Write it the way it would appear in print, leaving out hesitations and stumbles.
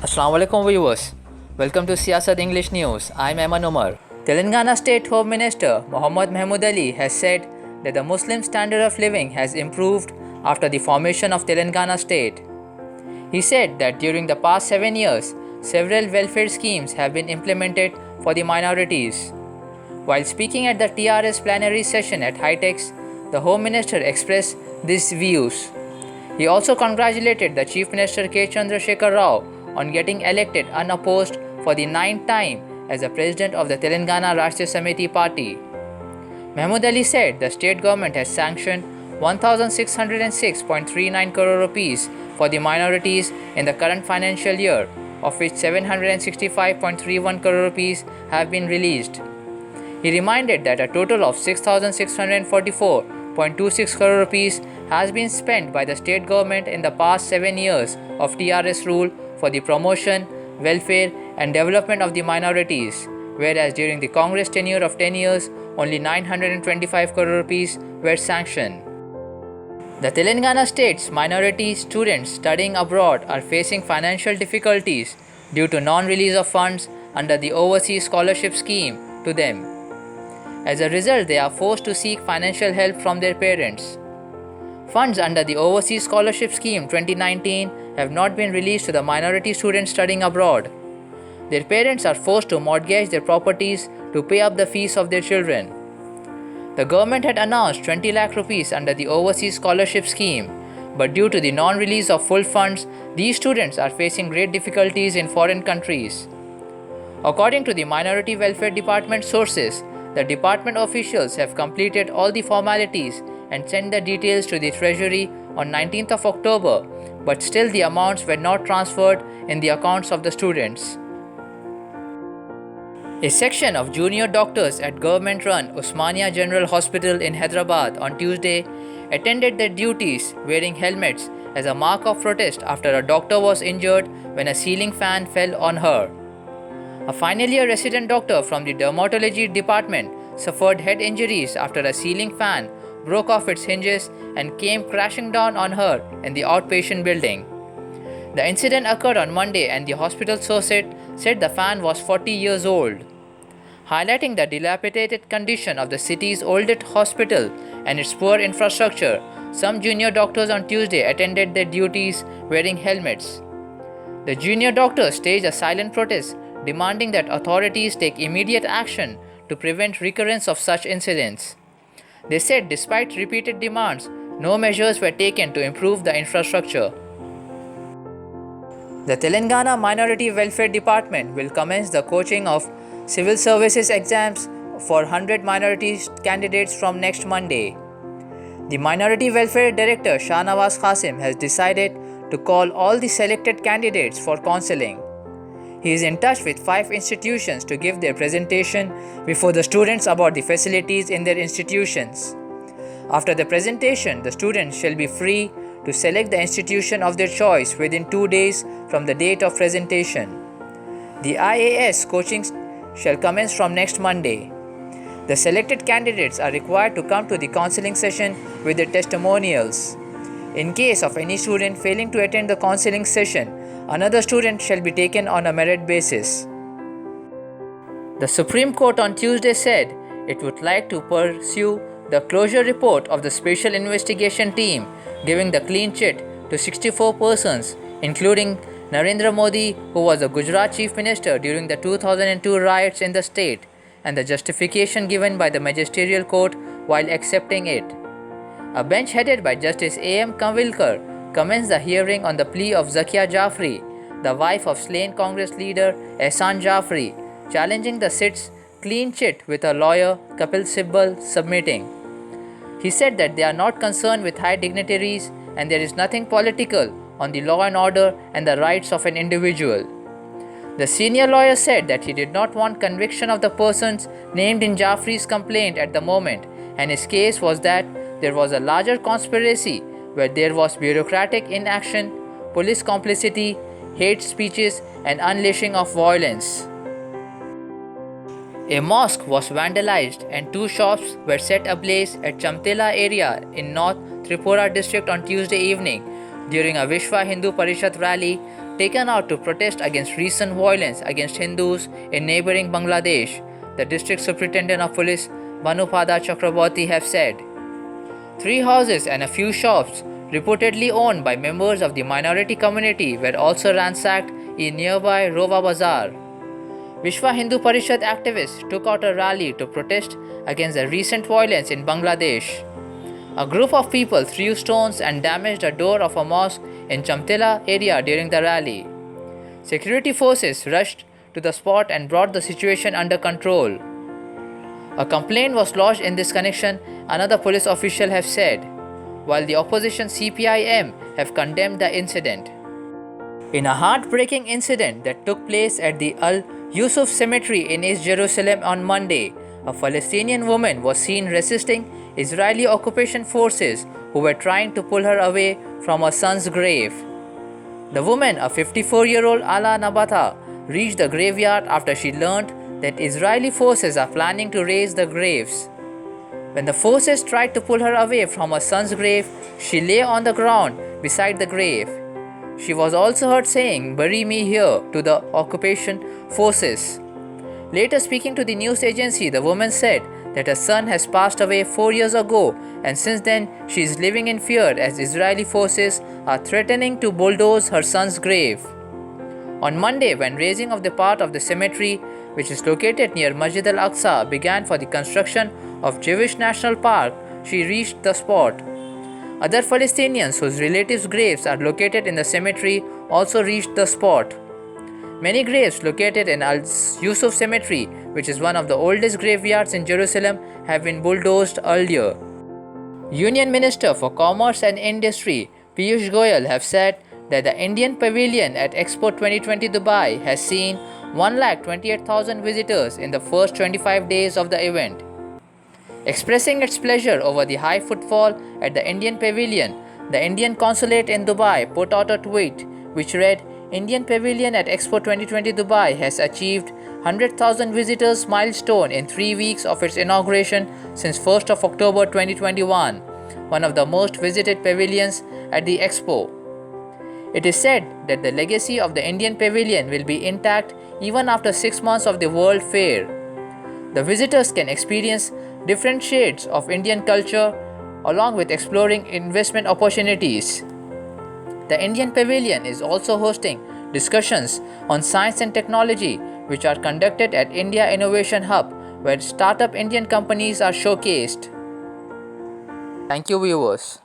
Assalamu alaikum viewers. Welcome to Siyasat English News. I'm Eman Umar. Telangana State Home Minister Mohammad Mahmood Ali has said that the Muslim standard of living has improved after the formation of Telangana State. He said that during the past 7 years, several welfare schemes have been implemented for the minorities. While speaking at the TRS plenary session at HITEX, the Home Minister expressed these views. He also congratulated the Chief Minister K. Chandrasekhar Rao on getting elected unopposed for the 9th time as the president of the Telangana Rashtriya Samiti party. Mahmood Ali said the state government has sanctioned 1,606.39 crore rupees for the minorities in the current financial year, of which 765.31 crore rupees have been released. He reminded that a total of 6,644.26 crore rupees has been spent by the state government in the past 7 years of TRS rule for the promotion, welfare and development of the minorities, whereas during the Congress tenure of 10 years, only 925 crore rupees were sanctioned. The Telangana state's minority students studying abroad are facing financial difficulties due to non-release of funds under the Overseas Scholarship Scheme to them. As a result, they are forced to seek financial help from their parents. Funds under the Overseas Scholarship Scheme 2019 have not been released to the minority students studying abroad. Their parents are forced to mortgage their properties to pay up the fees of their children. The government had announced 20 lakh rupees under the Overseas Scholarship Scheme, but due to the non-release of full funds, these students are facing great difficulties in foreign countries. According to the Minority Welfare Department sources, the department officials have completed all the formalities and sent the details to the Treasury on 19th of October, but still the amounts were not transferred in the accounts of the students. A section of junior doctors at government-run Osmania General Hospital in Hyderabad on Tuesday attended their duties wearing helmets as a mark of protest after a doctor was injured when a ceiling fan fell on her. A final-year resident doctor from the dermatology department suffered head injuries after a ceiling fan broke off its hinges and came crashing down on her in the outpatient building. The incident occurred on Monday and the hospital source said the fan was 40 years old. Highlighting the dilapidated condition of the city's oldest hospital and its poor infrastructure, some junior doctors on Tuesday attended their duties wearing helmets. The junior doctors staged a silent protest demanding that authorities take immediate action to prevent recurrence of such incidents. They said despite repeated demands, no measures were taken to improve the infrastructure. The Telangana Minority Welfare Department will commence the coaching of civil services exams for 100 minority candidates from next Monday. The Minority Welfare Director Shahnawaz Qasim has decided to call all the selected candidates for counseling. He is in touch with 5 institutions to give their presentation before the students about the facilities in their institutions. After the presentation, the students shall be free to select the institution of their choice within 2 days from the date of presentation. The IAS coaching shall commence from next Monday. The selected candidates are required to come to the counseling session with their testimonials. In case of any student failing to attend the counseling session, another student shall be taken on a merit basis. The Supreme Court on Tuesday said it would like to pursue the closure report of the Special Investigation Team giving the clean chit to 64 persons, including Narendra Modi, who was the Gujarat Chief Minister during the 2002 riots in the state, and the justification given by the Magisterial Court while accepting it. A bench headed by Justice A.M. Kanvilkar commenced the hearing on the plea of Zakia Jafri, the wife of slain Congress leader Ehsan Jafri, challenging the SIT's clean chit with her lawyer Kapil Sibal submitting. He said that they are not concerned with high dignitaries and there is nothing political on the law and order and the rights of an individual. The senior lawyer said that he did not want conviction of the persons named in Jafri's complaint at the moment, and his case was that there was a larger conspiracy where there was bureaucratic inaction, police complicity, hate speeches, and unleashing of violence. A mosque was vandalized and 2 shops were set ablaze at Chamtela area in North Tripura district on Tuesday evening during a Vishwa Hindu Parishad rally taken out to protest against recent violence against Hindus in neighboring Bangladesh, the District Superintendent of Police Bhanupada Chakraborty have said. 3 houses and a few shops, reportedly owned by members of the minority community, were also ransacked in nearby Rova Bazar. Vishwa Hindu Parishad activists took out a rally to protest against the recent violence in Bangladesh. A group of people threw stones and damaged a door of a mosque in Chamtila area during the rally. Security forces rushed to the spot and brought the situation under control. A complaint was lodged in this connection, another police official has said, while the opposition CPIM have condemned the incident. In a heartbreaking incident that took place at the Al Yusuf Cemetery in East Jerusalem on Monday, a Palestinian woman was seen resisting Israeli occupation forces who were trying to pull her away from her son's grave. The woman, a 54-year-old Ala Nabata, reached the graveyard after she learned that Israeli forces are planning to raise the graves. When the forces tried to pull her away from her son's grave, she lay on the ground beside the grave. She was also heard saying, "Bury me here," to the occupation forces. Later speaking to the news agency, the woman said that her son has passed away 4 years ago, and since then she is living in fear as Israeli forces are threatening to bulldoze her son's grave. On Monday, when raising of the part of the cemetery, which is located near Masjid al-Aqsa, began for the construction of Jewish National Park, she reached the spot. Other Palestinians whose relatives' graves are located in the cemetery also reached the spot. Many graves located in Al Yusuf Cemetery, which is one of the oldest graveyards in Jerusalem, have been bulldozed earlier. Union Minister for Commerce and Industry Piyush Goyal have said that the Indian Pavilion at Expo 2020 Dubai has seen 128,000 visitors in the first 25 days of the event. Expressing its pleasure over the high footfall at the Indian Pavilion, the Indian Consulate in Dubai put out a tweet which read, "Indian Pavilion at Expo 2020 Dubai has achieved 100,000 visitors milestone in 3 weeks of its inauguration since 1st of October 2021, one of the most visited pavilions at the Expo." It is said that the legacy of the Indian Pavilion will be intact even after 6 months of the World Fair. The visitors can experience different shades of Indian culture along with exploring investment opportunities. The Indian Pavilion is also hosting discussions on science and technology which are conducted at India Innovation Hub, where startup Indian companies are showcased. Thank you, viewers.